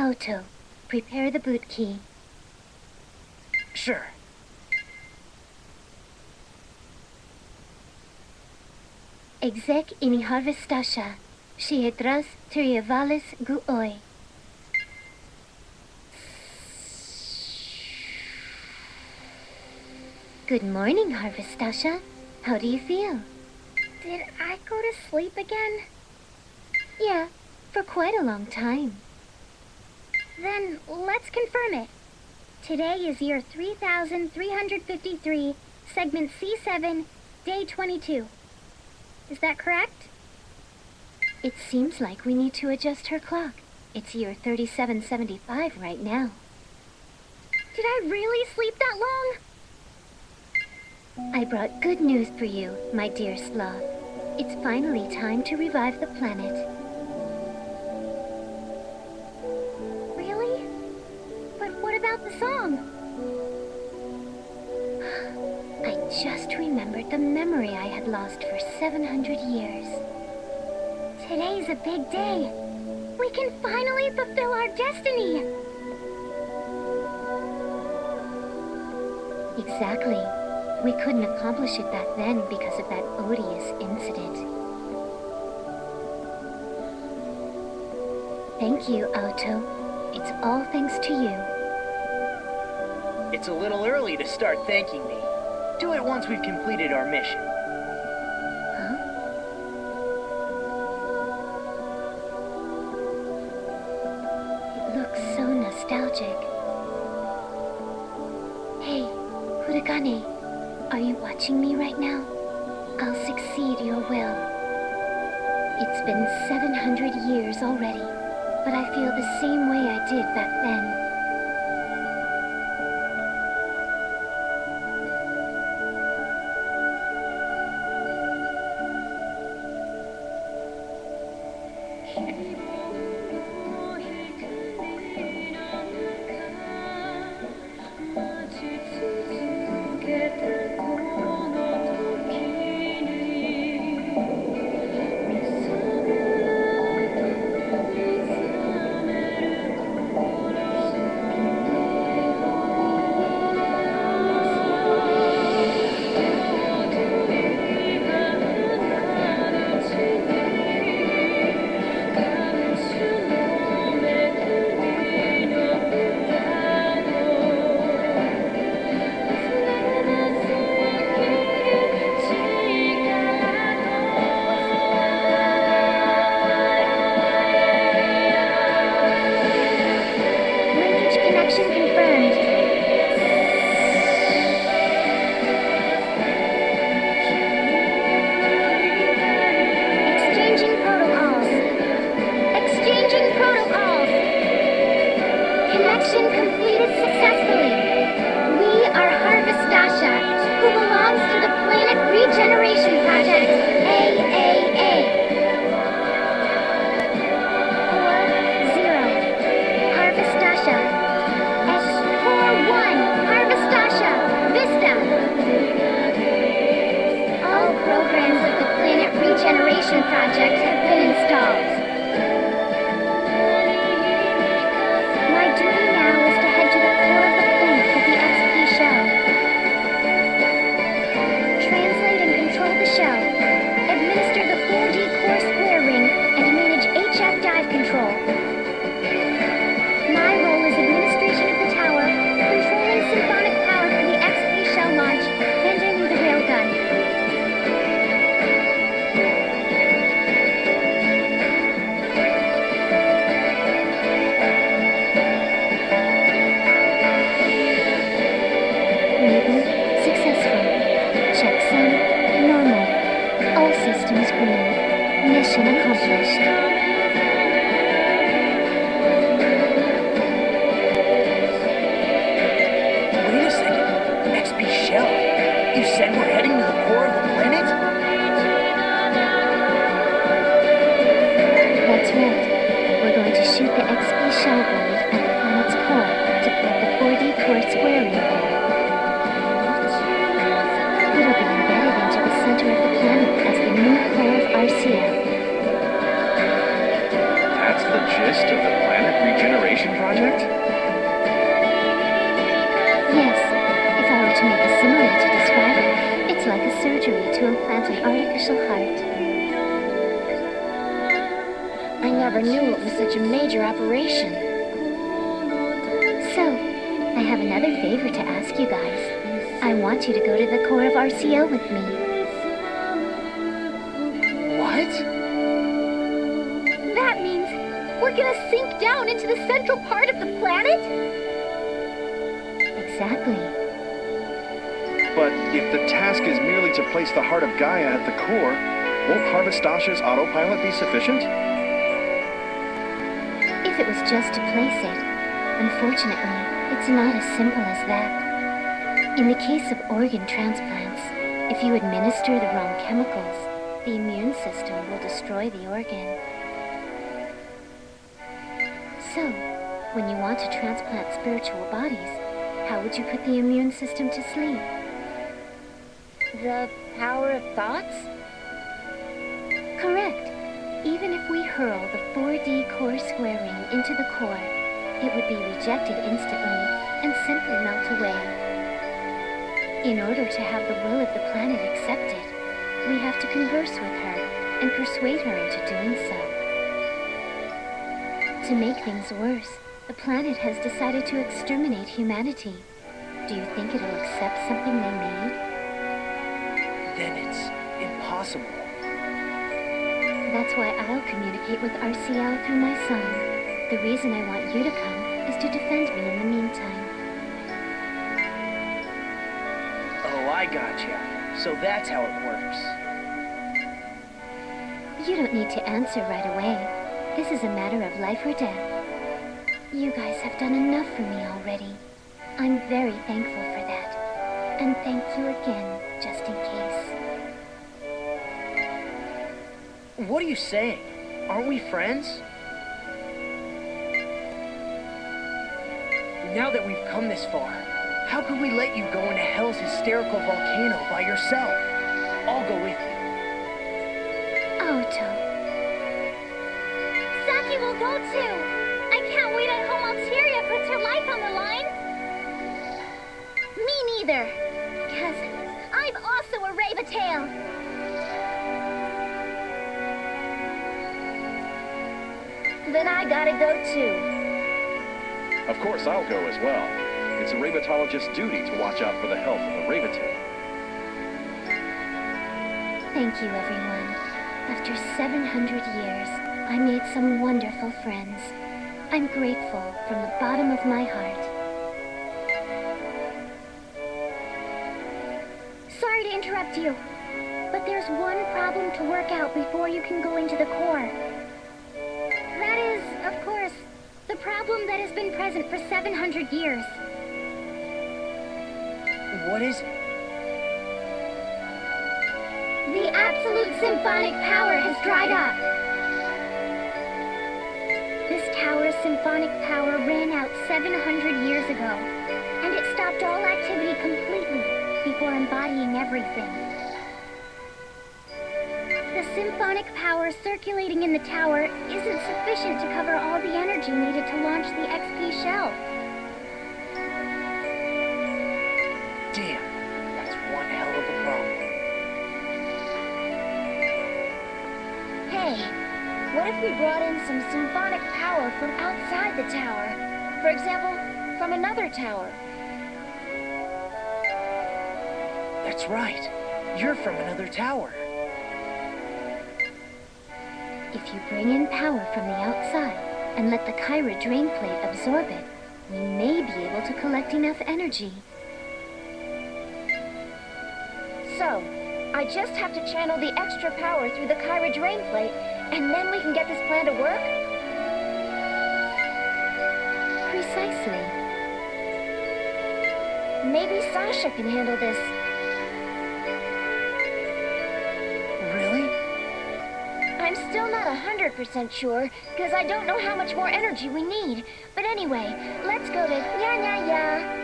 Auto, prepare the boot key. Sure. Exec in Harvestasha, Shiedras Triavalis Guoi. Good morning, Harvestasha. How do you feel? Did I go to sleep again? Yeah, for quite a long time. Then let's confirm it. Today is year 3353, segment C7, day 22. Is that correct? It seems like we need to adjust her clock. It's year 3775 right now. Did I really sleep that long? I brought good news for you, my dear sloth. It's finally time to revive the planet. Really? But what about the song? I just remembered the memory I had lost for 700 years. Today's a big day. We can finally fulfill our destiny. Exactly. We couldn't accomplish it back then because of that odious incident. Thank you, Auto. It's all thanks to you. It's a little early to start thanking me. Do it once we've completed our mission. Huh? It looks so nostalgic. Hey, Huragane. Are you watching me right now? I'll succeed your will. It's been 700 years already, but I feel the same way I did back then. Connection completed successfully. We are Harvestasha, who belongs to the Planet Regeneration Project, AAA. 40. Harvestasha. X41. Harvestasha. Vista. All programs of the Planet Regeneration Project have been installed. My duty now is to head to the core of the planet with the XP shell. Translate and control the shell. Administer the 4D core square ring and manage HF dive control. My role is administration of the tower, controlling symphonic power for the XP shell launch, handing the railgun. Reboot successful. Checksum normal. All systems green. Mission accomplished. Wait a second. XP Shell. You said we're heading to the core of the planet? That's right. We're going to shoot the XP shell blade at the planet's core to put the 4D core square ring there. It'll be embedded into the center of the planet as the new core of RCF. That's the gist of the Planet regeneration project? Yes, if I were to make a simile to describe it, it's like a surgery to implant an artificial heart. I never knew it was such a major operation. So, I have another favor to ask you guys. I want you to go to the core of RCO with me. What? That means we're gonna sink down into the central part of the planet? Exactly. But if the task is merely to place the heart of Gaia at the core, won't Harvestasha's autopilot be sufficient? If it was just to place it, unfortunately, it's not as simple as that. In the case of organ transplants, if you administer the wrong chemicals, the immune system will destroy the organ. So, when you want to transplant spiritual bodies, how would you put the immune system to sleep? The power of thoughts? Correct. Even if we hurl the 4D core square ring into the core, it would be rejected instantly and simply melt away. In order to have the will of the planet accepted, we have to converse with her and persuade her into doing so. To make things worse, the planet has decided to exterminate humanity. Do you think it'll accept something they made? Then it's impossible. That's why I'll communicate with RCL through my son. The reason I want you to come is to defend me in the meantime. Oh, I gotcha. So that's how it works. You don't need to answer right away. This is a matter of life or death. You guys have done enough for me already. I'm very thankful for that. And thank you again, just in case. What are you saying? Aren't we friends? Now that we've come this far, how could we let you go into Hell's hysterical volcano by yourself? I'll go with you. Otto. Saki will go too! I can't wait at home Alteria puts her life on the line! Me neither! Because I'm also a Ravatail! Then I gotta go too. Of course I'll go as well. It's a Rabatologist's duty to watch out for the health of the Ravatail. Thank you, everyone. After 700 years, I made some wonderful friends. I'm grateful from the bottom of my heart. Sorry to interrupt you, but there's one problem to work out before you can go into the core. That is, of course, the problem that has been present for 700 years. What is it? The absolute symphonic power has dried up. This tower's symphonic power ran out 700 years ago, and it stopped all activity completely before embodying everything. The symphonic power circulating in the tower isn't sufficient to cover all the energy needed to launch the XP shell. Damn, that's one hell of a problem. Hey, what if we brought in some symphonic power from outside the tower? For example, from another tower. That's right. You're from another tower. If you bring in power from the outside and let the Kyra drain plate absorb it, we may be able to collect enough energy. So, I just have to channel the extra power through the Kyra drain plate, and then we can get this plan to work? Precisely. Maybe Sasha can handle this. Really? I'm still not 100% sure, because I don't know how much more energy we need. But anyway, let's go to Ya Ya Ya.